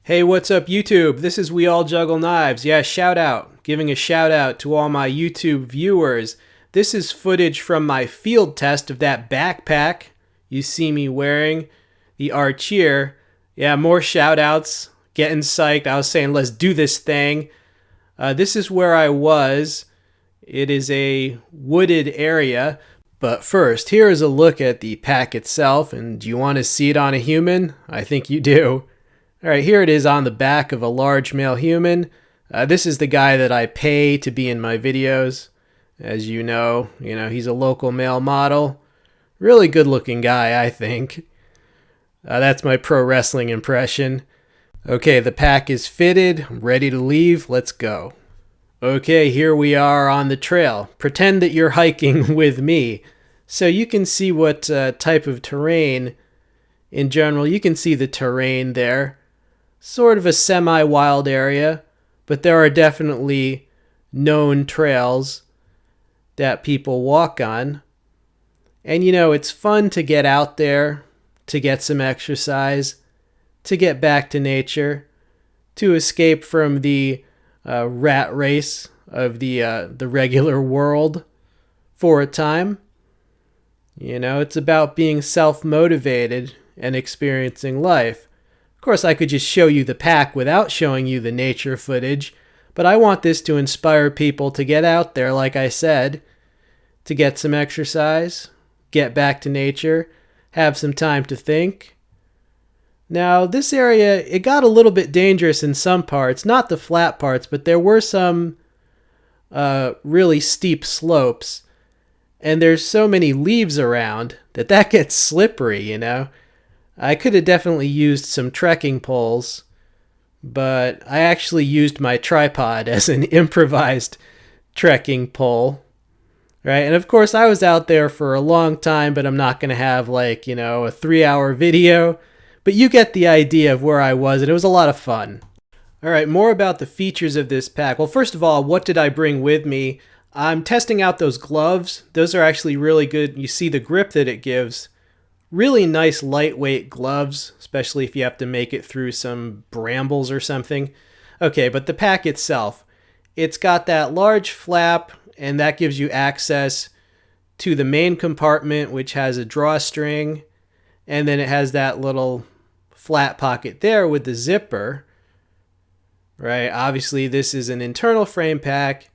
Hey, what's up YouTube? This is We All Juggle Knives. Yeah, shout out. Giving a shout out to all my YouTube viewers. This is footage from my field test of that backpack you see me wearing, the Archeer. Yeah, more shout outs. Getting psyched. I was saying, let's do this thing. This is where I was. It is a wooded area. But first, here is a look at the pack itself. And do you want to see it on a human? I think you do. All right, here it is on the back of a large male human. This is the guy that I pay to be in my videos. As you know, he's a local male model. Really good looking guy, I think. That's my pro wrestling impression. Okay, the pack is fitted. I'm ready to leave. Let's go. Okay, here we are on the trail. Pretend that you're hiking with me. So you can see what type of terrain, in general, you can see the terrain there. Sort of a semi-wild area, but there are definitely known trails that people walk on. And it's fun to get out there, to get some exercise, to get back to nature, to escape from the rat race of the regular world for a time. It's about being self-motivated and experiencing life. Of course, I could just show you the pack without showing you the nature footage, but I want this to inspire people to get out there, like I said, to get some exercise, get back to nature, have some time to think. Now, this area, it got a little bit dangerous in some parts, not the flat parts, but there were some really steep slopes, and there's so many leaves around that gets slippery, I could have definitely used some trekking poles, but I actually used my tripod as an improvised trekking pole, right? And of course, I was out there for a long time, but I'm not going to have a 3-hour video, but you get the idea of where I was, and it was a lot of fun. All right, more about the features of this pack. Well, first of all, what did I bring with me? I'm testing out those gloves. Those are actually really good. You see the grip that it gives. Really nice lightweight gloves, especially if you have to make it through some brambles or something. Okay, but the pack itself, it's got that large flap, and that gives you access to the main compartment, which has a drawstring, and then it has that little flat pocket there with the zipper. Right, obviously this is an internal frame pack.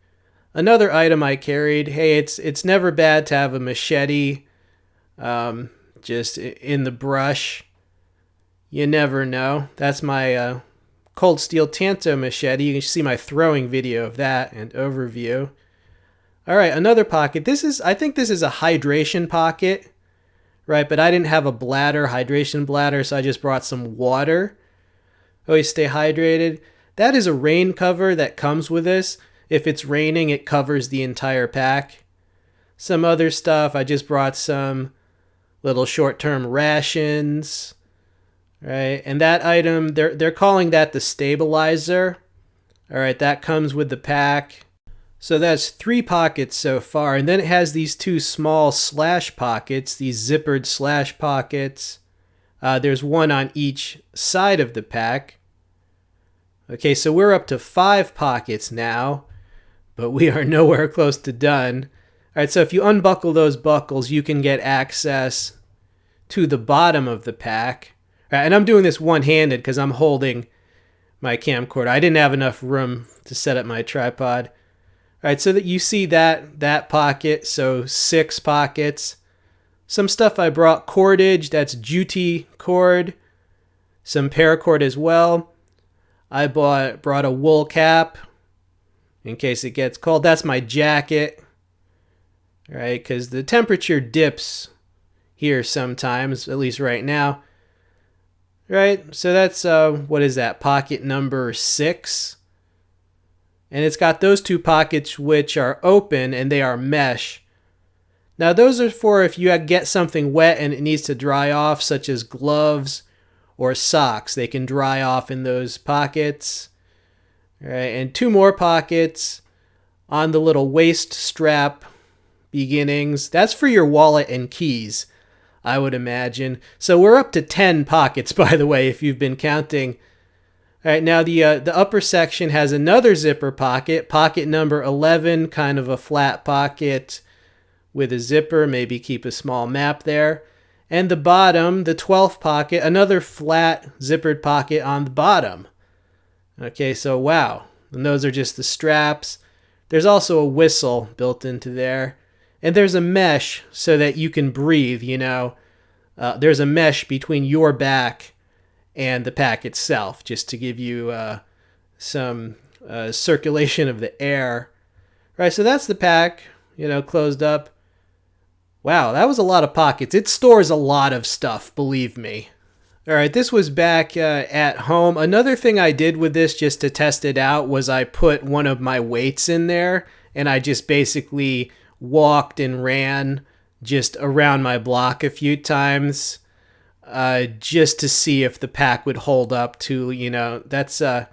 Another item I carried, hey, it's never bad to have a machete. Just in the brush. You never know. That's my Cold Steel Tanto machete. You can see my throwing video of that and overview. All right, another pocket. I think this is a hydration pocket, right? But I didn't have a hydration bladder, so I just brought some water. Always stay hydrated. That is a rain cover that comes with this. If it's raining, it covers the entire pack. Some other stuff, I just brought some little short-term rations, right? And that item, they're calling that the stabilizer. All right, that comes with the pack. So that's 3 pockets so far. And then it has these 2 small slash pockets, these zippered slash pockets. There's one on each side of the pack. Okay, so we're up to 5 pockets now, but we are nowhere close to done. All right, so if you unbuckle those buckles, you can get access to the bottom of the pack. All right, and I'm doing this one-handed because I'm holding my camcorder. I didn't have enough room to set up my tripod. All right, so that you see that pocket, so 6 pockets. Some stuff I brought, cordage, that's Juti cord. Some paracord as well. I brought a wool cap in case it gets cold. That's my jacket. Right, because the temperature dips here sometimes, at least right now. Right, so that's, what is that, pocket number 6. And it's got those 2 pockets which are open and they are mesh. Now those are for if you get something wet and it needs to dry off, such as gloves or socks. They can dry off in those pockets. Right, and 2 more pockets on the little waist strap beginnings. That's for your wallet and keys, I would imagine. So we're up to 10 pockets, by the way, if you've been counting. All right, now the upper section has another zipper pocket, pocket number 11, kind of a flat pocket with a zipper, maybe keep a small map there. And the bottom, the 12th pocket, another flat zippered pocket on the bottom. Okay, so wow. And those are just the straps. There's also a whistle built into there. And there's a mesh so that you can breathe, you know. There's a mesh between your back and the pack itself, just to give you some circulation of the air. All right, so that's the pack, you know, closed up. Wow, that was a lot of pockets. It stores a lot of stuff, believe me. All right, this was back at home. Another thing I did with this just to test it out was I put one of my weights in there, and I just basically walked and ran just around my block a few times just to see if the pack would hold up to, you know, that's a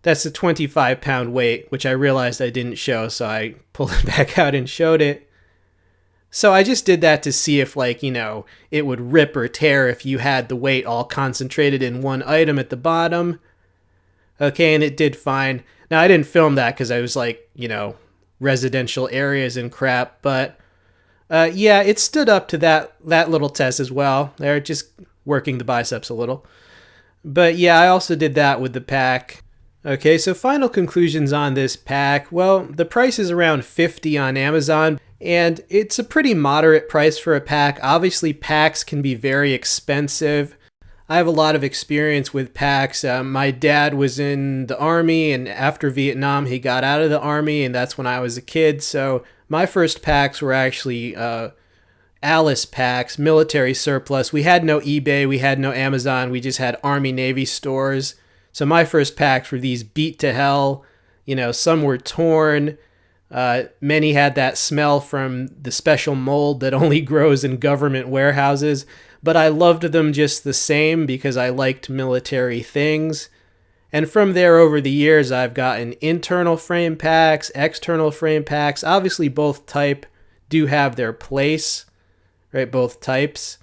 25-pound weight, which I realized I didn't show, so I pulled it back out and showed it. So I just did that to see if, like, you know, it would rip or tear if you had the weight all concentrated in one item at the bottom. Okay, and it did fine. Now, I didn't film that because I was, like, you know, residential areas and crap, but yeah, it stood up to that little test as well. They're just working the biceps a little. But yeah, I also did that with the pack. Okay, so final conclusions on this pack. Well, the price is around $50 on Amazon, and it's a pretty moderate price for a pack. Obviously, packs can be very expensive. I have a lot of experience with packs. My dad was in the Army, and after Vietnam, he got out of the Army, and that's when I was a kid. So my first packs were actually Alice packs, military surplus. We had no eBay, we had no Amazon, we just had Army-Navy stores. So my first packs were these beat to hell. You know, some were torn. Many had that smell from the special mold that only grows in government warehouses. But I loved them just the same because I liked military things. And from there, over the years, I've gotten internal frame packs, external frame packs. Obviously, both type do have their place, right? Both types.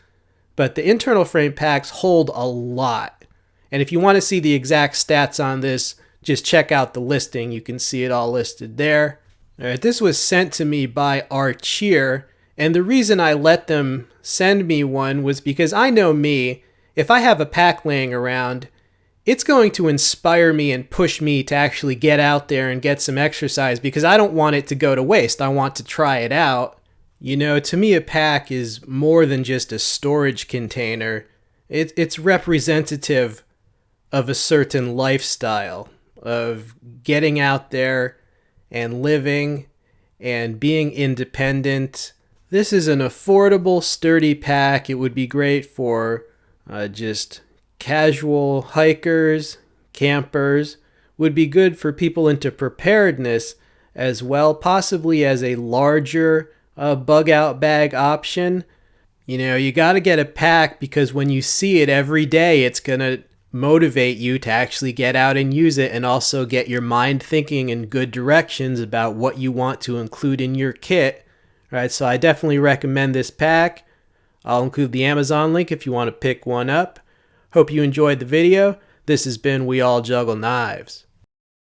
But the internal frame packs hold a lot. And if you want to see the exact stats on this, just check out the listing. You can see it all listed there. All right, this was sent to me by Archeer. And the reason I let them send me one was because I know me, if I have a pack laying around, it's going to inspire me and push me to actually get out there and get some exercise because I don't want it to go to waste. I want to try it out. You know, to me, a pack is more than just a storage container. It's representative of a certain lifestyle, of getting out there and living and being independent. This is an affordable, sturdy pack. It would be great for just casual hikers, campers. Would be good for people into preparedness as well, possibly as a larger bug out bag option. You know, you got to get a pack because when you see it every day, it's going to motivate you to actually get out and use it and also get your mind thinking in good directions about what you want to include in your kit. Right, so I definitely recommend this pack. I'll include the Amazon link if you want to pick one up. Hope you enjoyed the video. This has been We All Juggle Knives.